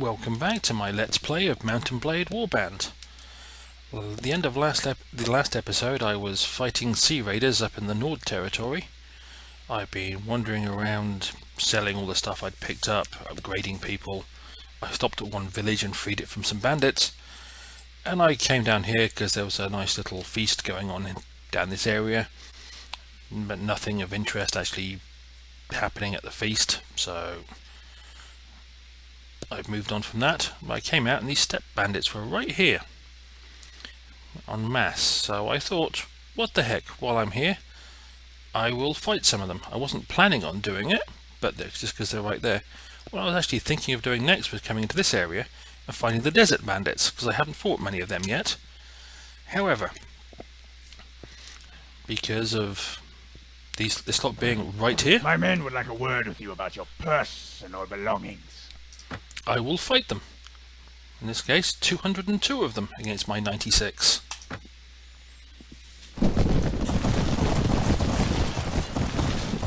Welcome back to my Let's Play of Mountain Blade Warband. Well, at the end of the last episode I was fighting sea raiders up in the Nord territory. I've been wandering around selling all the stuff I'd picked up, upgrading people. I stopped at one village and freed it from some bandits. And I came down here because there was a nice little feast going on down this area. But nothing of interest actually happening at the feast, so I've moved on from that. I came out and these Steppe Bandits were right here en masse, so I thought, what the heck, while I'm here I will fight some of them. I wasn't planning on doing it, but just because they're right there. What I was actually thinking of doing next was coming into this area and finding the Desert Bandits, because I haven't fought many of them yet. However, because of this lot being right here, my men would like a word with you about your purse and your belongings. I will fight them. In this case, 202 of them against my 96.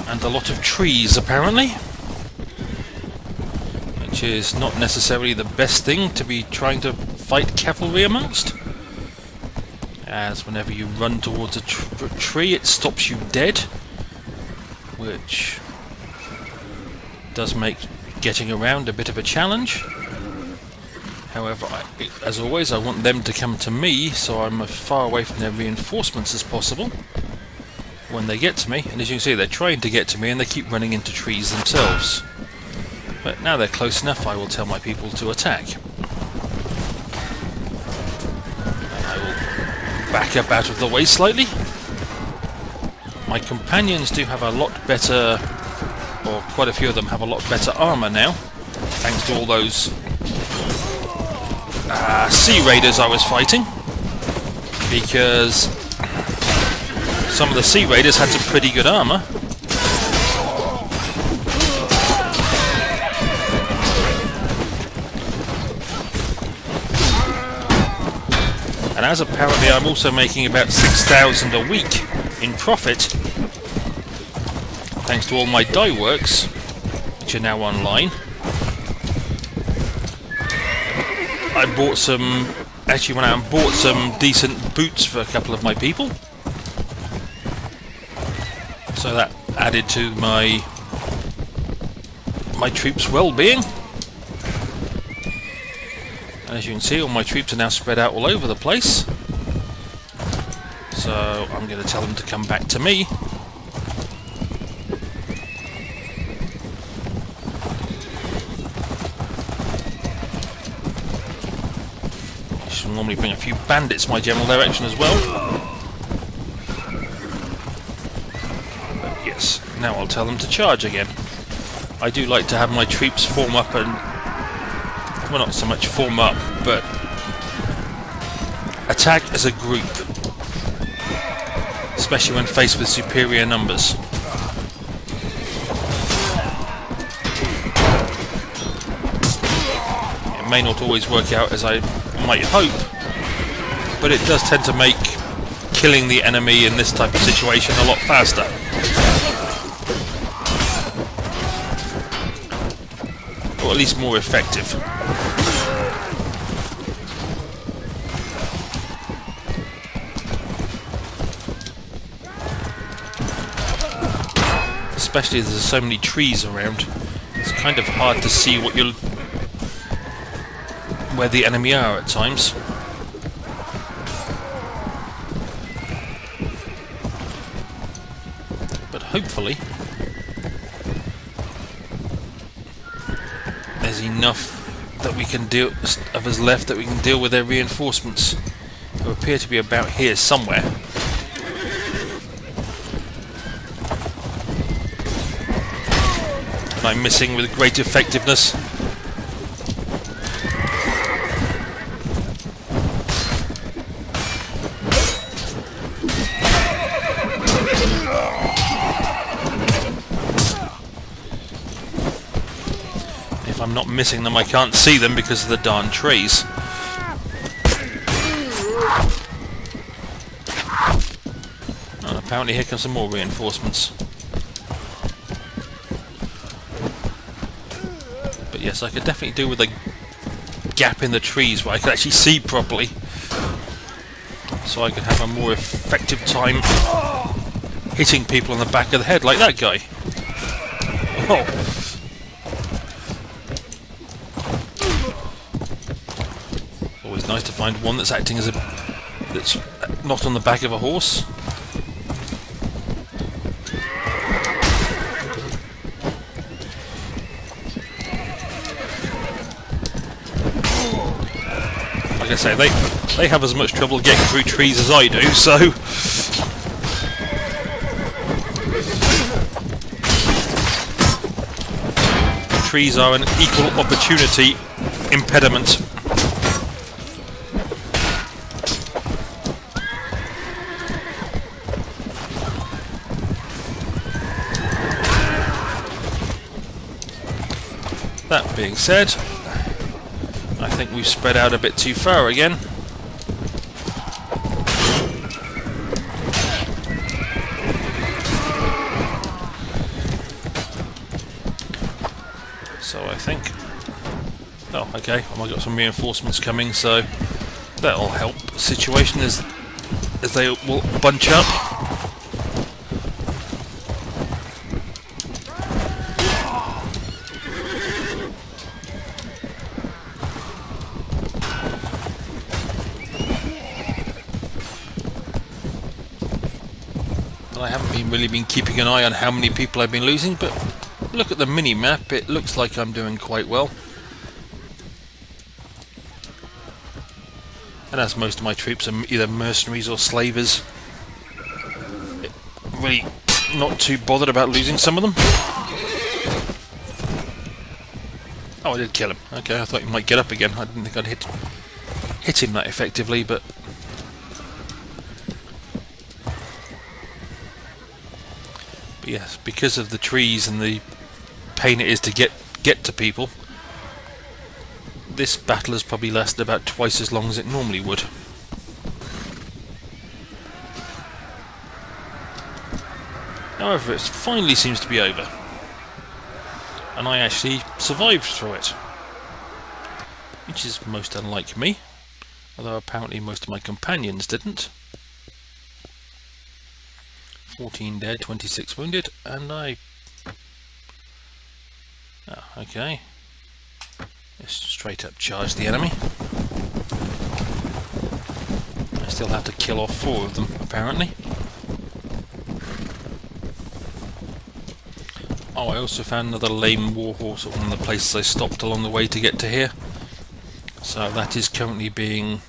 And a lot of trees, apparently. Which is not necessarily the best thing to be trying to fight cavalry amongst. As whenever you run towards a tree, it stops you dead. Which does make getting around a bit of a challenge. However, as always, I want them to come to me, so I'm as far away from their reinforcements as possible when they get to me. And as you can see, they're trying to get to me and they keep running into trees themselves. But now they're close enough, I will tell my people to attack. And I will back up out of the way slightly. My companions do have a lot better, or quite a few of them have a lot better armour now, thanks to all those sea raiders I was fighting, because some of the sea raiders had some pretty good armour. And as apparently I'm also making about 6,000 a week in profit, thanks to all my dye works, which are now online. I bought some, actually went out and bought some decent boots for a couple of my people. So that added to my troops' well-being. And as you can see, all my troops are now spread out all over the place. So I'm going to tell them to come back to me. I should normally bring a few bandits my general direction as well. But yes, now I'll tell them to charge again. I do like to have my troops form up and, well, not so much form up, but attack as a group. Especially when faced with superior numbers. It may not always work out as I might hope, but it does tend to make killing the enemy in this type of situation a lot faster. Or at least more effective. Especially as there's so many trees around, it's kind of hard to see where the enemy are at times. But hopefully there's enough that we can deal of us left that we can deal with their reinforcements, who appear to be about here somewhere. I'm missing with great effectiveness. If I'm not missing them, I can't see them because of the darn trees. And apparently here come some more reinforcements. But yes, I could definitely do with a gap in the trees where I could actually see properly, so I could have a more effective time hitting people on the back of the head like that guy. Oh. Always nice to find one that's acting as that's not on the back of a horse. Like I say, they have as much trouble getting through trees as I do, so trees are an equal opportunity impediment. That being said, I think we've spread out a bit too far again. So I think... oh, okay, I've got some reinforcements coming, so that'll help the situation as they will bunch up. I haven't really been keeping an eye on how many people I've been losing, but look at the mini-map, it looks like I'm doing quite well. And as most of my troops are either mercenaries or slavers, really not too bothered about losing some of them. Oh, I did kill him. Okay, I thought he might get up again. I didn't think I'd hit him that effectively, but... but yes, because of the trees and the pain it is to get to people, this battle has probably lasted about twice as long as it normally would. However, it finally seems to be over, and I actually survived through it, which is most unlike me, although apparently most of my companions didn't. 14 dead, 26 wounded, and I... oh, okay. Just straight up charge the enemy. I still have to kill off 4 of them, apparently. Oh, I also found another lame warhorse at one of the places I stopped along the way to get to here. So that is currently being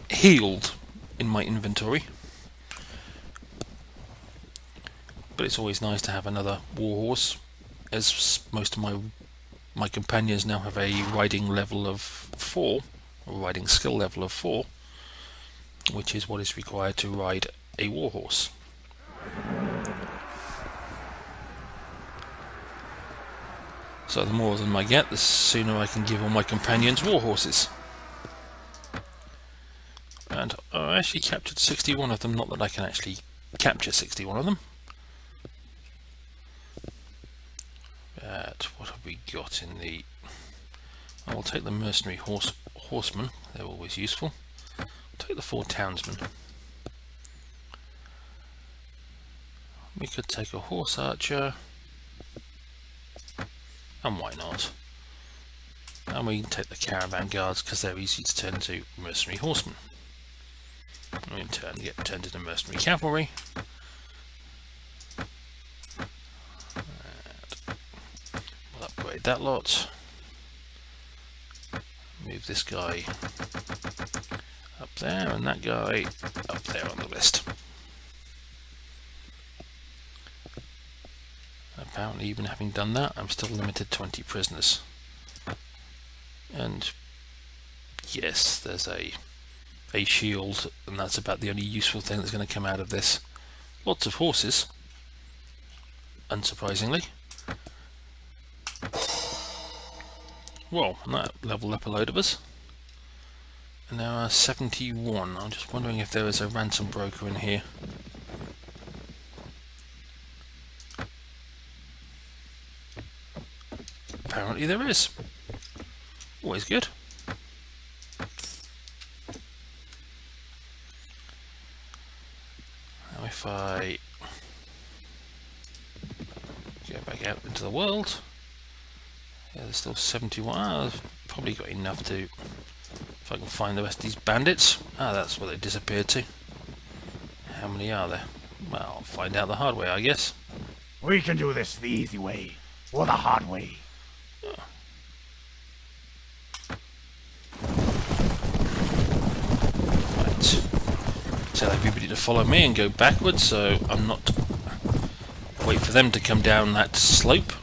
healed in my inventory. But it's always nice to have another warhorse, as most of my companions now have a riding level of 4, or riding skill level of 4, which is what is required to ride a warhorse. So the more of them I get, the sooner I can give all my companions warhorses. And I actually captured 61 of them, not that I can actually capture 61 of them. What have we got in the... I will take the mercenary horsemen, they're always useful. I'll take the 4 townsmen. We could take a horse archer, and why not? And we can take the caravan guards because they're easy to turn into mercenary horsemen. And in turn get turned into mercenary cavalry. We'll upgrade that lot. Move this guy up there and that guy up there on the list. Apparently, even having done that, I'm still limited to 20 prisoners. And yes, there's a shield, and that's about the only useful thing that's going to come out of this. Lots of horses, unsurprisingly. Well, and that leveled up a load of us. And there are 71. I'm just wondering if there is a ransom broker in here. Apparently there is. Always good. Now if I go back out into the world, yeah, there's still 71. I've probably got enough to, if I can find the rest of these bandits. Ah, that's where they disappeared to. How many are there? Well, I'll find out the hard way, I guess. We can do this the easy way, or the hard way. Right. Tell everybody to follow me and go backwards, so I'm not... Wait for them to come down that slope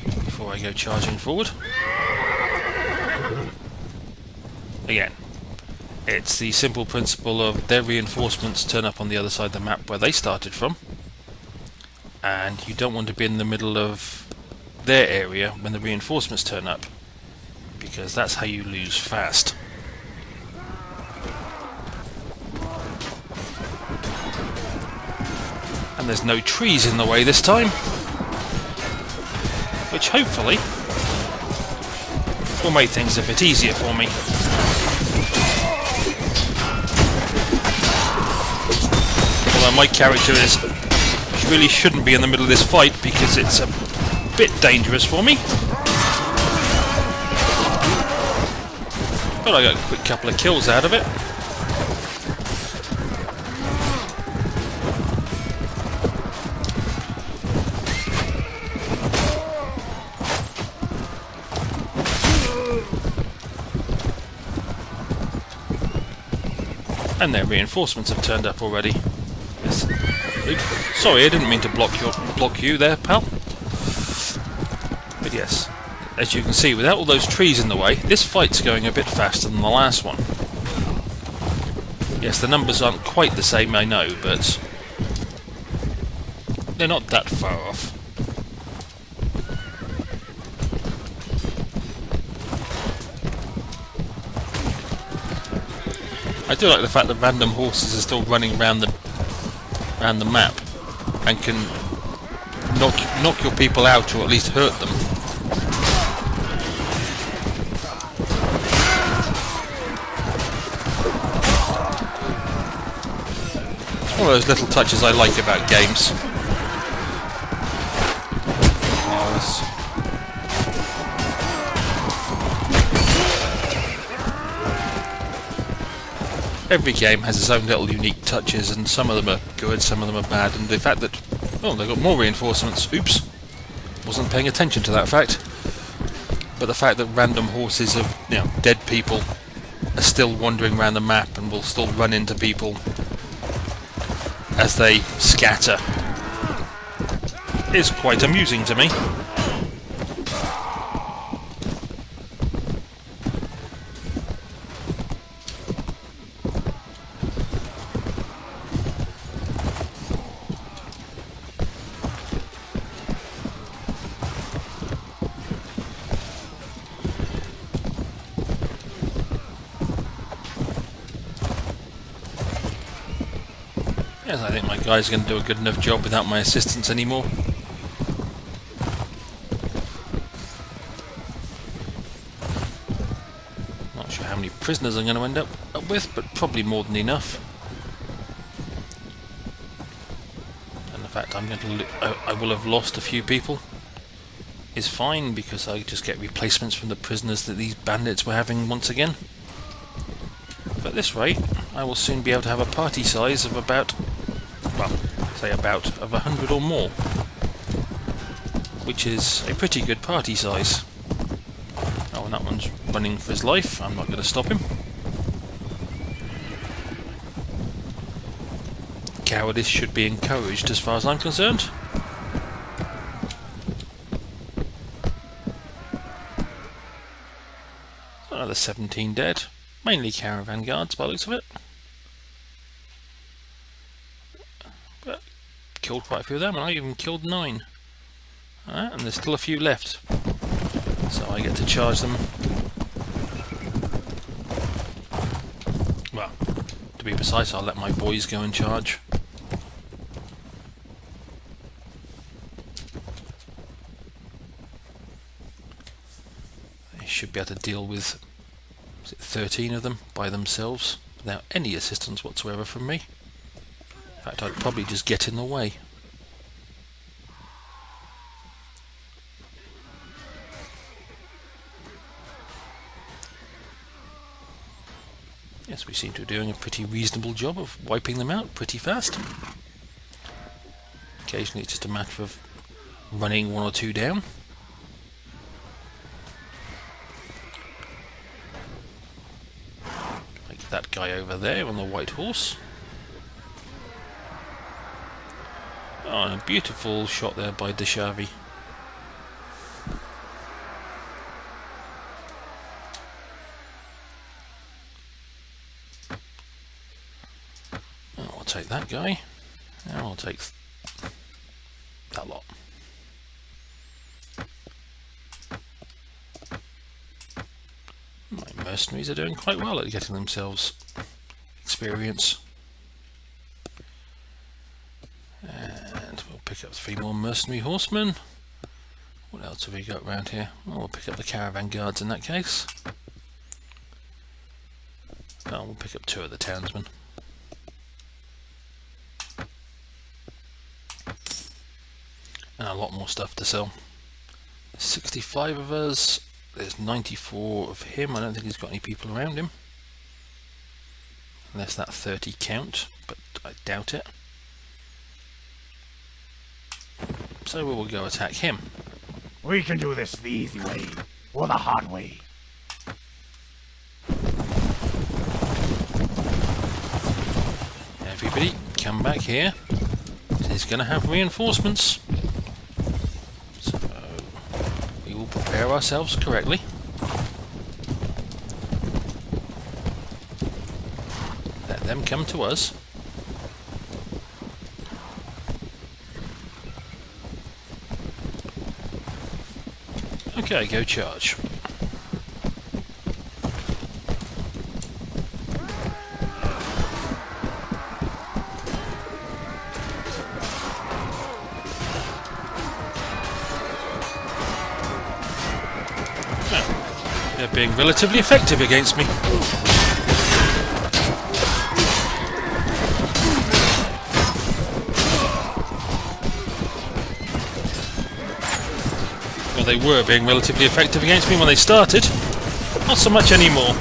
before I go charging forward. Again, it's the simple principle of their reinforcements turn up on the other side of the map where they started from, and you don't want to be in the middle of their area when the reinforcements turn up, because that's how you lose fast. And there's no trees in the way this time, which hopefully will make things a bit easier for me. Although my character really shouldn't be in the middle of this fight because it's a bit dangerous for me. But I got a quick couple of kills out of it. And their reinforcements have turned up already. Yes. Oops. Sorry, I didn't mean to block you there, pal. But yes, as you can see, without all those trees in the way, this fight's going a bit faster than the last one. Yes, the numbers aren't quite the same, I know, but they're not that far off. I do like the fact that random horses are still running around the map and can knock your people out or at least hurt them. It's one of those little touches I like about games. Every game has its own little unique touches, and some of them are good, some of them are bad, and the fact that... Oh, they've got more reinforcements. Oops. Wasn't paying attention to that fact. But the fact that random horses of, dead people are still wandering around the map and will still run into people as they scatter is quite amusing to me. Yes, I think my guys are going to do a good enough job without my assistance anymore. Not sure how many prisoners I'm going to end up with, but probably more than enough. And the fact I will have lost a few people is fine, because I just get replacements from the prisoners that these bandits were having once again. But at this rate, I will soon be able to have a party size of about... well, say about of 100 or more, which is a pretty good party size. Oh, and that one's running for his life. I'm not going to stop him. Cowardice should be encouraged as far as I'm concerned. Another 17 dead, mainly caravan guards by the looks of it. But killed quite a few of them, and I even killed 9. Alright, and there's still a few left, so I get to charge them. Well, to be precise, I'll let my boys go and charge. They should be able to deal with, is it 13 of them by themselves without any assistance whatsoever from me. In fact, I'd probably just get in the way. Yes, we seem to be doing a pretty reasonable job of wiping them out pretty fast. Occasionally it's just a matter of running one or two down. Like that guy over there on the white horse. Oh, and a beautiful shot there by Deshavi. I'll take that guy, and I'll take that lot. My mercenaries are doing quite well at getting themselves experience. And we'll pick up 3 more mercenary horsemen. What else have we got around here? Oh, we'll pick up the caravan guards in that case. Oh, we'll pick up 2 of the townsmen. And a lot more stuff to sell. There's 65 of us. There's 94 of him. I don't think he's got any people around him. Unless that 30 count, but I doubt it. So we will go attack him. We can do this the easy way, or the hard way. Everybody, come back here. He's going to have reinforcements. So we will prepare ourselves correctly. Let them come to us. Okay, go charge. They're being relatively effective against me. Well, they were being relatively effective against me when they started. Not so much anymore.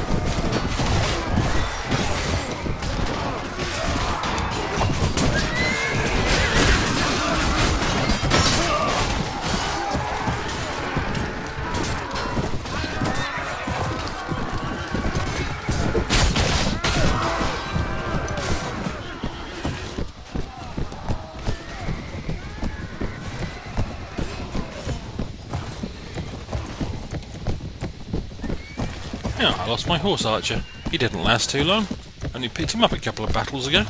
Yeah, I lost my horse archer. He didn't last too long. Only picked him up a couple of battles ago.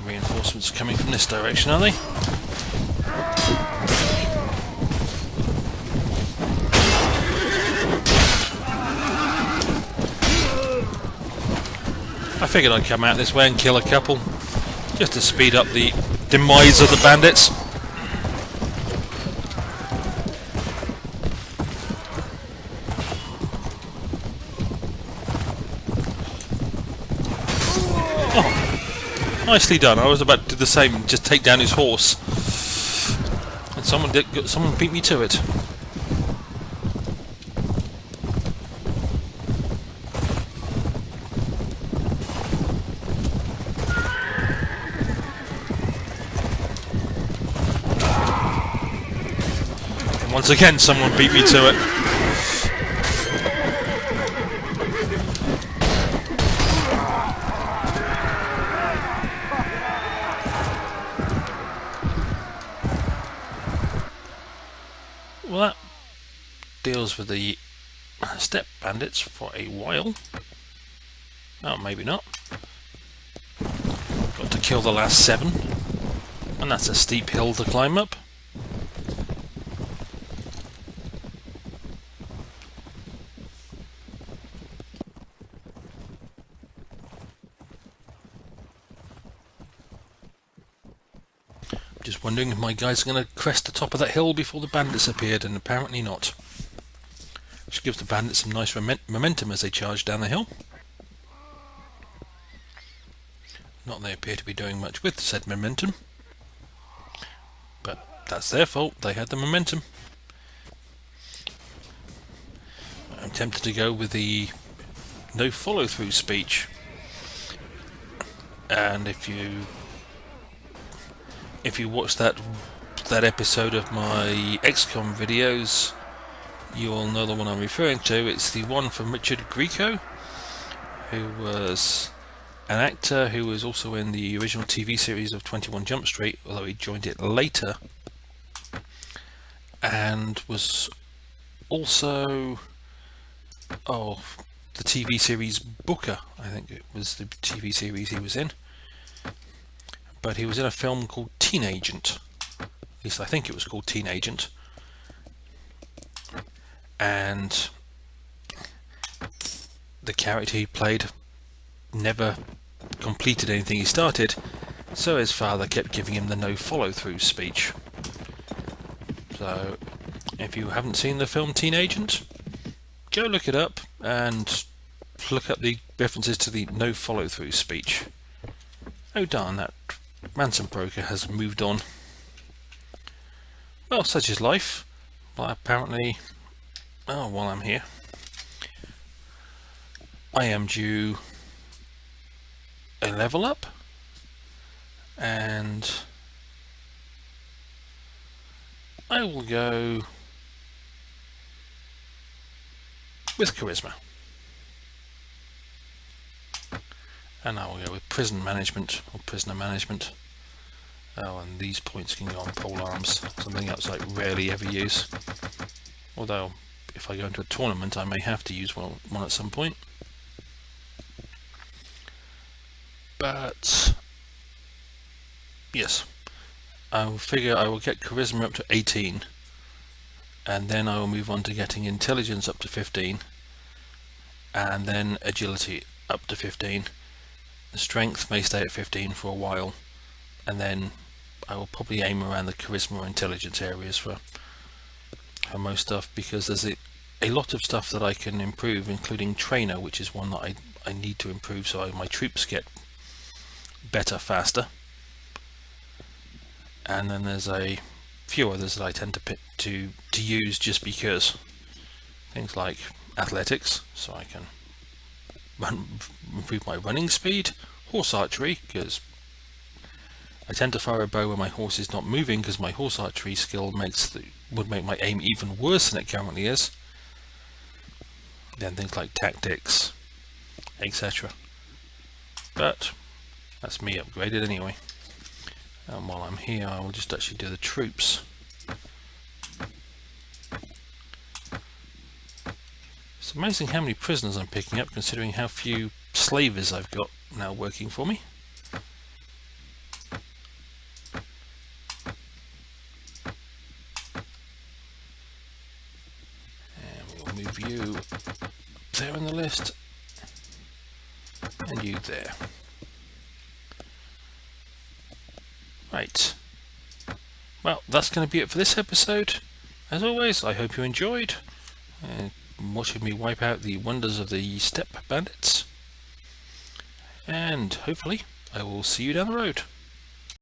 Reinforcements are coming from this direction, are they? I figured I'd come out this way and kill a couple, just to speed up the demise of the bandits. Oh, nicely done. I was about to do the same, just take down his horse, and someone beat me to it. Once again, someone beat me to it. Well, that deals with the Steppe Bandits for a while. Oh, maybe not. Got to kill the last 7. And that's a steep hill to climb up. Just wondering if my guys are going to crest the top of that hill before the bandits appeared, and apparently not. Which gives the bandits some nice momentum as they charge down the hill. Not they appear to be doing much with said momentum. But that's their fault, they had the momentum. I'm tempted to go with the no follow-through speech. And if you watch that episode of my XCOM videos, you'll know the one I'm referring to. It's the one from Richard Grieco, who was an actor who was also in the original TV series of 21 Jump Street, although he joined it later, and was also the TV series Booker. I think it was the TV series he was in, but he was in a film called Teen Agent. At least I think it was called Teen Agent. And the character he played never completed anything he started, so his father kept giving him the no follow-through speech. So if you haven't seen the film Teen Agent, go look it up and look up the references to the no follow-through speech. Oh darn, that ransom broker has moved on. Well, such is life. Well, apparently, while I'm here, I am due a level up, and I will go with charisma, and I will go with prison management or prisoner management. Oh, and these points can go on pole arms, something else I rarely ever use, although if I go into a tournament I may have to use one at some point. But yes, I will figure I will get charisma up to 18, and then I will move on to getting intelligence up to 15, and then agility up to 15. Strength may stay at 15 for a while, and then I will probably aim around the charisma or intelligence areas for most stuff, because there's a lot of stuff that I can improve, including trainer, which is one that I need to improve so my troops get better faster. And then there's a few others that I tend to use just because. Things like athletics, so I can improve my running speed. Horse archery, because I tend to fire a bow when my horse is not moving, because my horse archery skill would make my aim even worse than it currently is. Then things like tactics, etc. But that's me upgraded anyway. And while I'm here, I will just actually do the troops. It's amazing how many prisoners I'm picking up, considering how few slavers I've got now working for me. And we'll move you up there in the list, and you there. Right. Well, that's going to be it for this episode. As always, I hope you enjoyed watching me wipe out the wonders of the Steppe Bandits. And hopefully, I will see you down the road.